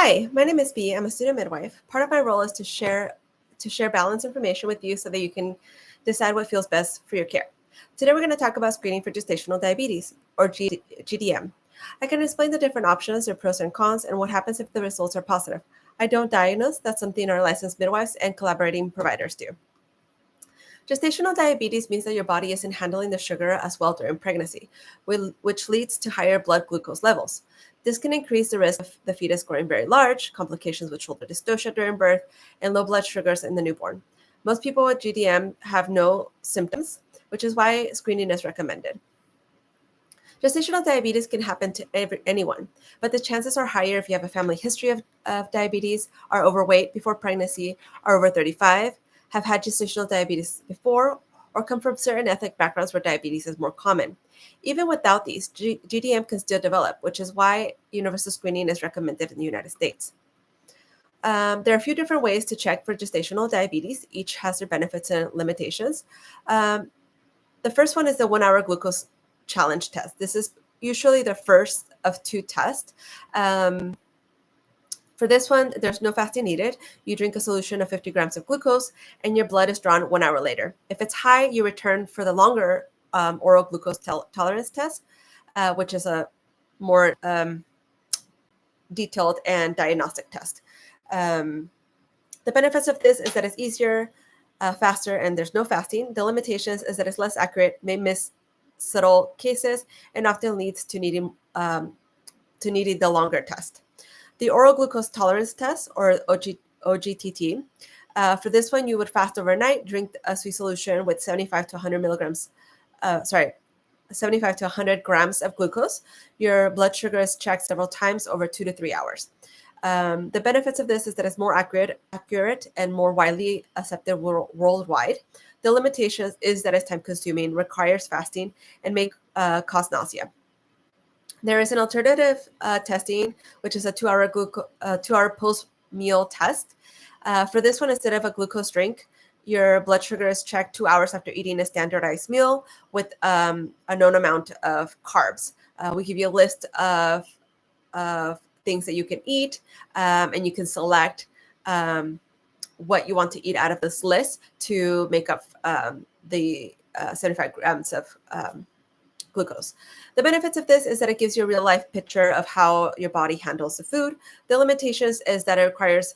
Hi, my name is B. I'm a student midwife. Part of my role is to share balanced information with you so that you can decide what feels best for your care. Today we're going to talk about screening for gestational diabetes or GDM. I can explain the different options, their pros and cons, and what happens if the results are positive. I don't diagnose, that's something our licensed midwives and collaborating providers do. Gestational diabetes means that your body isn't handling the sugar as well during pregnancy, which leads to higher blood glucose levels. This can increase the risk of the fetus growing very large, complications with shoulder dystocia during birth, and low blood sugars in the newborn. Most people with GDM have no symptoms, which is why screening is recommended. Gestational diabetes can happen to anyone, but the chances are higher if you have a family history of diabetes, are overweight before pregnancy, are over 35, have had gestational diabetes before, or come from certain ethnic backgrounds where diabetes is more common. Even without these, GDM can still develop, which is why universal screening is recommended in the United States. There are a few different ways to check for gestational diabetes. Each has their benefits and limitations. Um, the first one is the 1 hour glucose challenge test. This is usually the first of two tests. For this one, there's no fasting needed. You drink a solution of 50 grams of glucose and your blood is drawn 1 hour later. If it's high, you return for the longer oral glucose tolerance test, which is a more detailed and diagnostic test. The benefits of this is that it's easier, faster, and there's no fasting. The limitations is that it's less accurate, may miss subtle cases, and often leads to needing the longer test. The oral glucose tolerance test, or OGTT. For this one, you would fast overnight, drink a sweet solution with 75 to 100 milligrams, 75 to 100 grams of glucose. Your blood sugar is checked several times over 2 to 3 hours. The benefits of this is that it's more accurate and more widely accepted worldwide. The limitations is that it's time-consuming, requires fasting, and may cause nausea. There is an alternative testing, which is a 2 hour post-meal test. For this one, instead of a glucose drink, your blood sugar is checked 2 hours after eating a standardized meal with a known amount of carbs. We give you a list of things that you can eat, and you can select what you want to eat out of this list to make up the 75 grams of glucose. The benefits of this is that it gives you a real life picture of how your body handles the food. The limitations is that it requires,